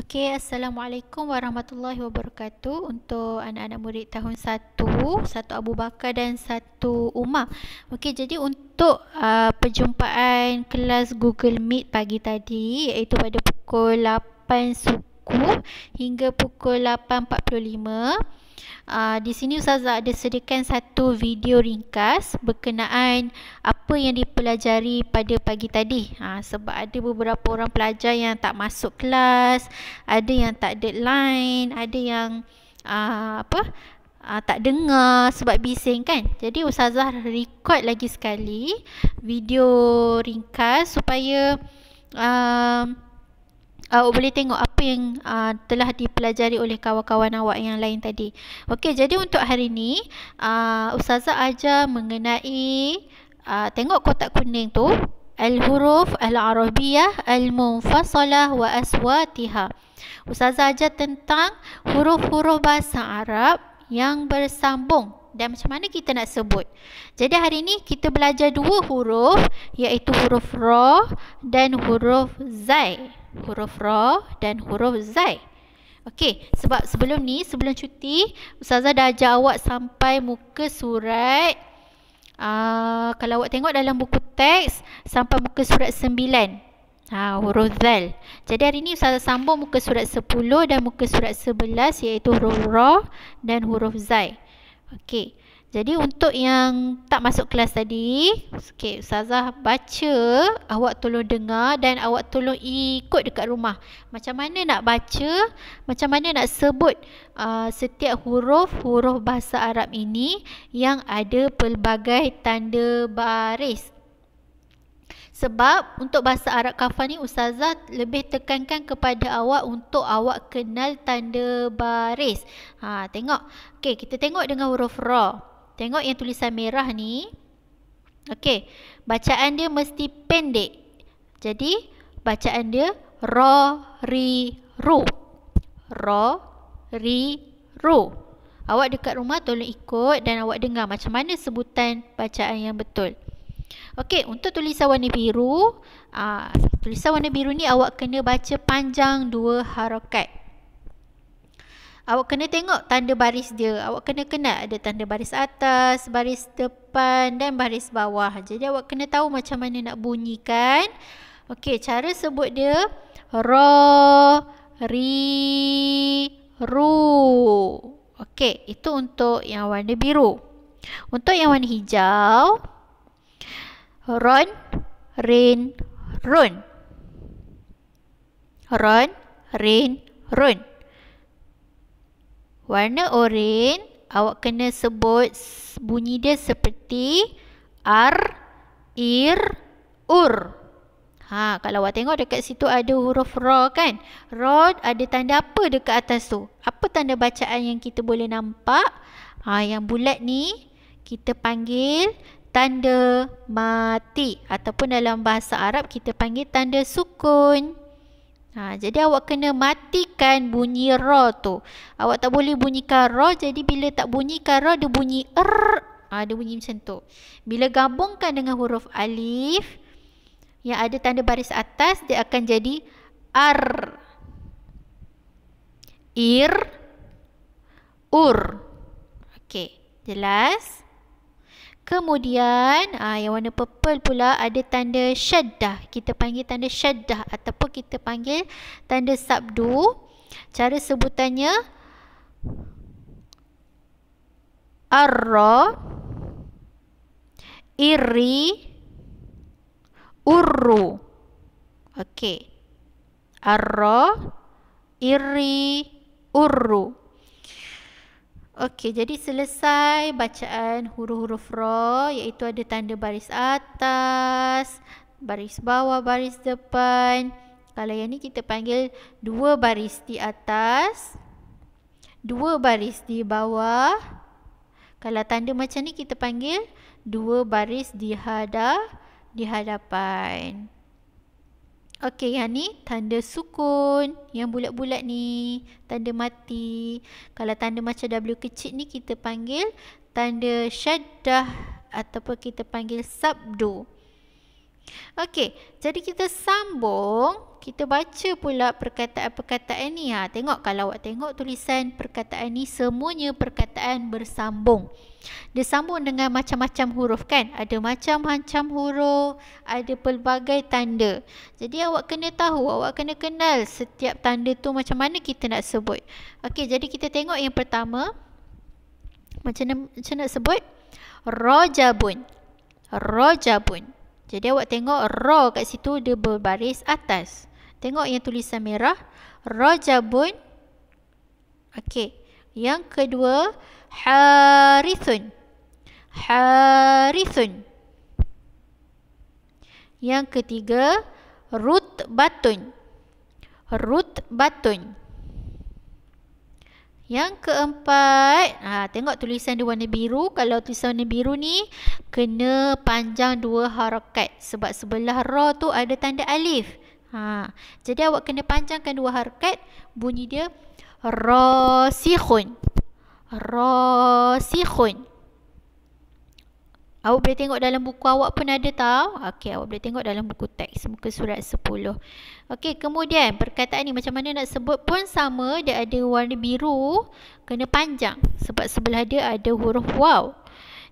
Okey, Assalamualaikum warahmatullahi wabarakatuh. Untuk anak-anak murid tahun 1, satu Abu Bakar dan satu Umar. Okey, jadi untuk perjumpaan kelas Google Meet pagi tadi, iaitu pada pukul 8 suku hingga pukul 8.45. Di sini Ustazah ada sediakan satu video ringkas berkenaan apa yang dipelajari pada pagi tadi. Sebab ada beberapa orang pelajar yang tak masuk kelas, ada yang tak deadline, ada yang tak dengar sebab bising kan. Jadi Ustazah record lagi sekali video ringkas supaya awak boleh tengok apa yang telah dipelajari oleh kawan-kawan awak yang lain tadi. Okey, jadi untuk hari ini Ustazah ajar mengenai tengok kotak kuning tu, al-huruf al-arabiyah al-munfasalah wa aswatiha. Ustazah ajar tentang huruf-huruf bahasa Arab yang bersambung dan macam mana kita nak sebut. Jadi hari ini kita belajar dua huruf, iaitu huruf ra dan huruf zai. Huruf ra dan huruf zai. Okey, sebab sebelum cuti, Ustazah dah ajar awak sampai muka surat kalau awak tengok dalam buku teks sampai muka surat 9. Huruf zal. Jadi hari ini Ustazah sambung muka surat 10 dan muka surat 11, iaitu huruf ra dan huruf zai. Okey. Jadi untuk yang tak masuk kelas tadi, okey, Ustazah baca, awak tolong dengar dan awak tolong ikut dekat rumah. Macam mana nak baca, macam mana nak sebut setiap huruf bahasa Arab ini yang ada pelbagai tanda baris. Sebab untuk bahasa Arab kafah ni Ustazah lebih tekankan kepada awak untuk awak kenal tanda baris. Tengok. Okey, kita tengok dengan huruf ra. Tengok yang tulisan merah ni. Okey, bacaan dia mesti pendek. Jadi, bacaan dia ra, ri, ru. Ra, ri, ru. Awak dekat rumah tolong ikut dan awak dengar macam mana sebutan bacaan yang betul. Okey, untuk tulisan warna biru, tulisan warna biru ni awak kena baca panjang 2 harakat. Awak kena tengok tanda baris dia. Awak kena kenal ada tanda baris atas, baris depan dan baris bawah. Jadi awak kena tahu macam mana nak bunyikan. Okey, cara sebut dia ra, ri, ru. Okey, itu untuk yang warna biru. Untuk yang warna hijau, ron, rin, run. Ron, rin, run. Warna oranye, awak kena sebut bunyi dia seperti ar, ir, ur. Kalau awak tengok dekat situ ada huruf ra kan? Ra ada tanda apa dekat atas tu? Apa tanda bacaan yang kita boleh nampak? Yang bulat ni kita panggil tanda mati, ataupun dalam bahasa Arab kita panggil tanda sukun. Jadi awak kena matikan bunyi ra tu. Awak tak boleh bunyikan ra, jadi bila tak bunyikan ra dia bunyi dia bunyi macam tu. Bila gabungkan dengan huruf alif yang ada tanda baris atas, dia akan jadi ar, ir, ur. Okey, jelas? Kemudian yang warna purple pula ada tanda syaddah. Kita panggil tanda syaddah ataupun kita panggil tanda sabdu. Cara sebutannya arra, irri, urru. Okey. Arra, irri, urru. Okey, jadi selesai bacaan huruf-huruf ra, iaitu ada tanda baris atas, baris bawah, baris depan. Kalau yang ni kita panggil 2 baris di atas, 2 baris di bawah. Kalau tanda macam ni kita panggil 2 baris di hadapan. Okey, yang ni tanda sukun, yang bulat-bulat ni tanda mati. Kalau tanda macam W kecil ni kita panggil tanda syaddah ataupun kita panggil sabdu. Okey, jadi kita sambung, kita baca pula perkataan-perkataan ni. Tengok kalau awak tengok tulisan perkataan ni semuanya perkataan bersambung. Dia sambung dengan macam-macam huruf kan? Ada macam-macam huruf, ada pelbagai tanda. Jadi awak kena tahu, awak kena kenal setiap tanda tu macam mana kita nak sebut. Okey, jadi kita tengok yang pertama. Macam nak sebut? Rojabun. Rojabun. Jadi awak tengok ro kat situ dia berbaris atas. Tengok yang tulisan merah. Rojabun. Okey. Yang kedua, harithun. Harithun. Yang ketiga, rutbatun. Rutbatun. Yang keempat, tengok tulisan dia warna biru. Kalau tulisan warna biru ni, kena panjang 2 harakat. Sebab sebelah ra tu ada tanda alif. Jadi awak kena panjangkan 2 harakat. Bunyi dia rasikhun. Rasikhun. Awak boleh tengok dalam buku awak pun ada tau. Okey, awak boleh tengok dalam buku teks muka surat 10. Okey, kemudian perkataan ni macam mana nak sebut pun sama. Dia ada warna biru. Kena panjang. Sebab sebelah dia ada huruf waw.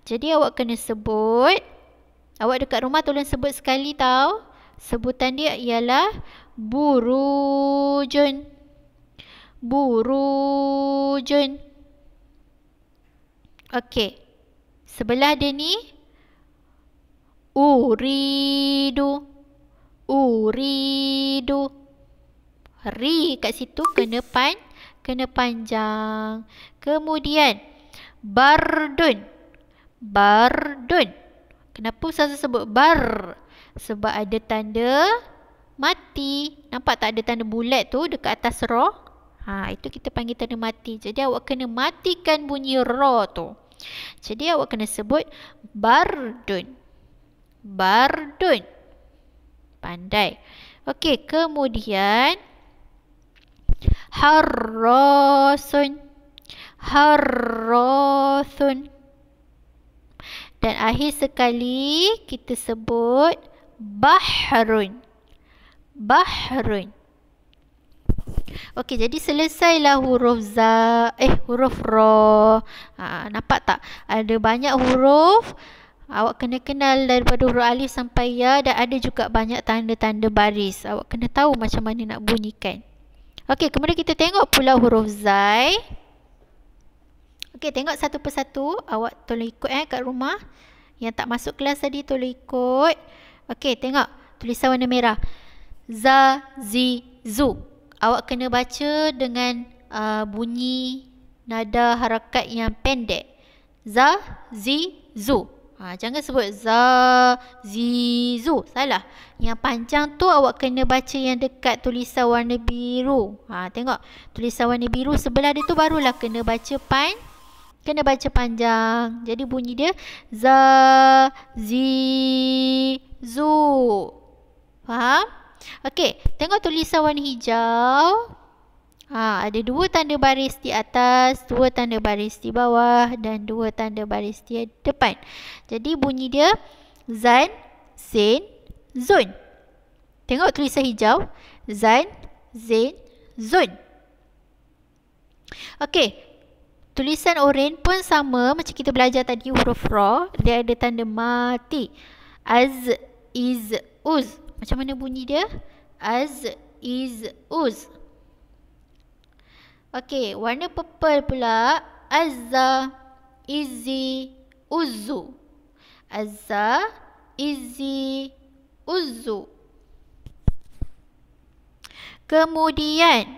Jadi awak kena sebut. Awak dekat rumah tolong sebut sekali tau. Sebutan dia ialah burujun. Burujun. Okey. Sebelah dia ni uridu. Uridu. Ri kat situ kena panjang. Kemudian bardun. Bardun. Kenapa saya sebut bar? Sebab ada tanda mati. Nampak tak ada tanda bulat tu dekat atas ra? Itu kita panggil tanda mati. Jadi awak kena matikan bunyi ra tu. Jadi awak kena sebut bardun. Bardun. Pandai. Okey, kemudian harrasun. Harrasun. Dan akhir sekali kita sebut bahrun. Bahrun. Okey, jadi selesailah huruf huruf ra. Nampak tak? Ada banyak huruf. Awak kena kenal daripada huruf alif sampai ya, dan ada juga banyak tanda-tanda baris. Awak kena tahu macam mana nak bunyikan. Okey, kemudian kita tengok pula huruf zai. Okey, tengok satu persatu. Awak tolong ikut kat rumah. Yang tak masuk kelas tadi tolong ikut. Okey, tengok tulisan warna merah. Za, zi, zu. Awak kena baca dengan bunyi nada harakat yang pendek. Za, zi, zu. Jangan sebut za, zi, zu. Salah. Yang panjang tu awak kena baca yang dekat tulisan warna biru. Tengok. Tulisan warna biru sebelah dia tu barulah kena baca panjang. Jadi bunyi dia za, zi, zu. Faham? Okey. Tengok tulisan warna hijau. Ada 2 tanda baris di atas, 2 tanda baris di bawah dan 2 tanda baris di depan. Jadi bunyi dia zan, zin, zun. Tengok tulisan hijau. Zan, zin, zun. Okey. Tulisan oranye pun sama macam kita belajar tadi huruf ra. Dia ada tanda mati. Az, iz, uz. Macam mana bunyi dia? Az, iz, uz. Okey, warna purple pula. Azza, izzi, uzzu. Azza, izzi, uzzu. Kemudian,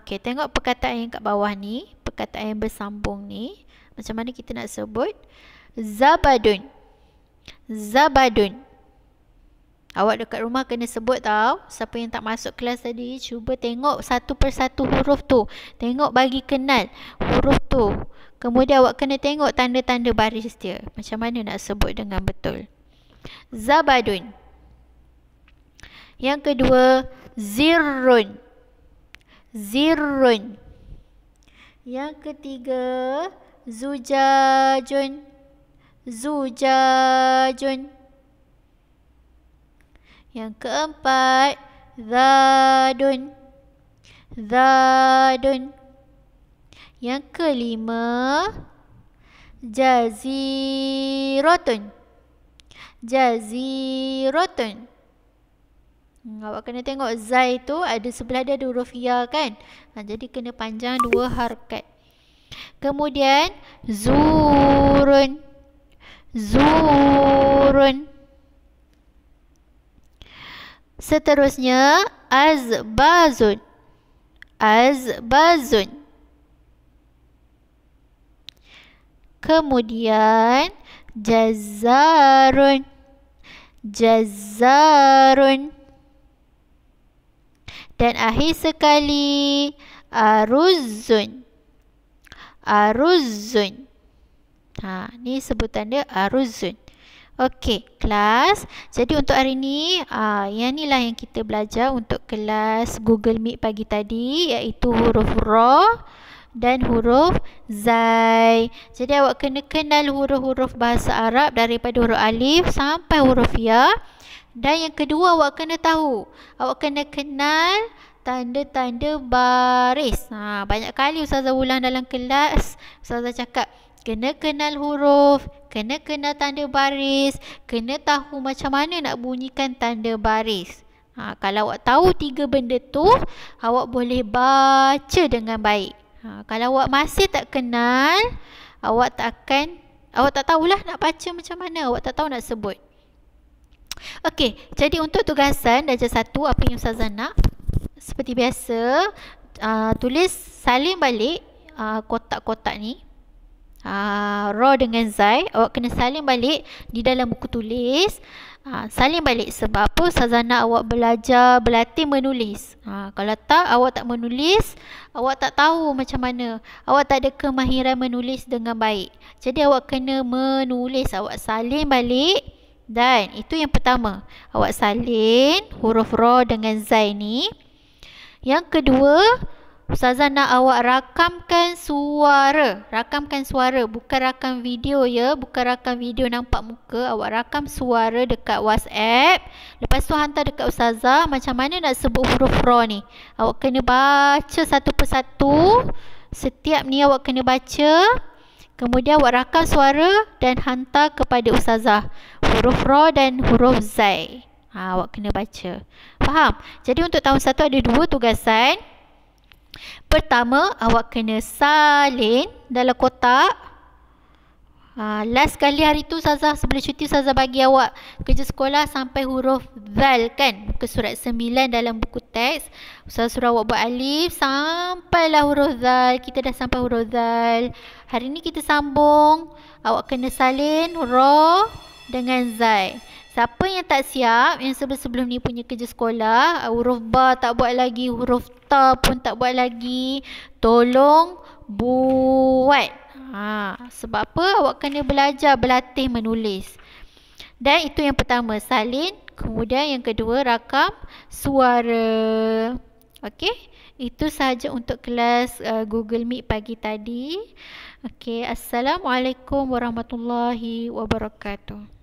okey, tengok perkataan yang kat bawah ni, perkataan yang bersambung ni. Macam mana kita nak sebut? Zabadun. Zabadun. Awak dekat rumah kena sebut tau. Siapa yang tak masuk kelas tadi, cuba tengok satu persatu huruf tu. Tengok bagi kenal huruf tu. Kemudian awak kena tengok tanda-tanda baris dia. Macam mana nak sebut dengan betul. Zabadun. Yang kedua, zirrun. Zirrun. Yang ketiga, zujajun. Zujajun. Yang keempat, zadun. Zadun. Yang kelima, jaziratun. Jaziratun. Awak kena tengok zai tu ada sebelah dia ada huruf ya kan. Jadi kena panjang 2 harakat. Kemudian zurun. Zurun. Seterusnya azbazun. Azbazun. Kemudian jazzarun. Jazzarun. Dan akhir sekali aruzun. Aruzun. Ni sebutan dia aruzun. Okey, kelas. Jadi untuk hari ni, yang inilah yang kita belajar untuk kelas Google Meet pagi tadi, iaitu huruf ra dan huruf zai. Jadi awak kena kenal huruf-huruf bahasa Arab daripada huruf alif sampai huruf ya. Dan yang kedua, awak kena tahu, awak kena kenal tanda-tanda baris. Banyak kali Ustazah ulang dalam kelas, Ustazah cakap, kena kenal huruf, kena kenal tanda baris, kena tahu macam mana nak bunyikan tanda baris. Kalau awak tahu 3 benda tu, awak boleh baca dengan baik. Kalau awak masih tak kenal, awak tak tahulah nak baca macam mana, awak tak tahu nak sebut. Okey, jadi untuk tugasan darjah 1, apa yang Ustazah nak? Seperti biasa, tulis salin balik kotak-kotak ni. Ra dengan zai, awak kena salin balik di dalam buku tulis. Salin balik sebab apa? Ustazah nak awak belajar, berlatih menulis. Kalau tak, awak tak menulis, awak tak tahu macam mana, awak tak ada kemahiran menulis dengan baik. Jadi awak kena menulis, awak salin balik. Dan itu yang pertama, awak salin huruf ra dengan zai ni. Yang kedua, Ustazah nak awak rakamkan suara. Rakamkan suara, bukan rakam video ya, bukan rakam video nampak muka. Awak rakam suara dekat WhatsApp. Lepas tu hantar dekat Ustazah macam mana nak sebut huruf ra ni. Awak kena baca satu persatu. Setiap ni awak kena baca. Kemudian awak rakam suara dan hantar kepada Ustazah. Huruf ra dan huruf zai. Awak kena baca. Faham? Jadi untuk tahun 1 ada 2 tugasan. Pertama, awak kena salin dalam kotak. Last kali hari tu Ustazah, sebelum cuti Ustazah bagi awak kerja sekolah sampai huruf zal kan. Muka surat 9 dalam buku teks. Ustazah suruh awak buat alif sampailah huruf zal. Kita dah sampai huruf zal. Hari ni kita sambung. Awak kena salin ra dengan zai. Siapa yang tak siap, yang sebelum-sebelum ni punya kerja sekolah, huruf ba tak buat lagi, huruf ta pun tak buat lagi, tolong buat. Sebab apa? Awak kena belajar, berlatih menulis. Dan itu yang pertama, salin. Kemudian yang kedua, rakam suara. Okey, itu sahaja untuk kelas Google Meet pagi tadi. Okey, Assalamualaikum warahmatullahi wabarakatuh.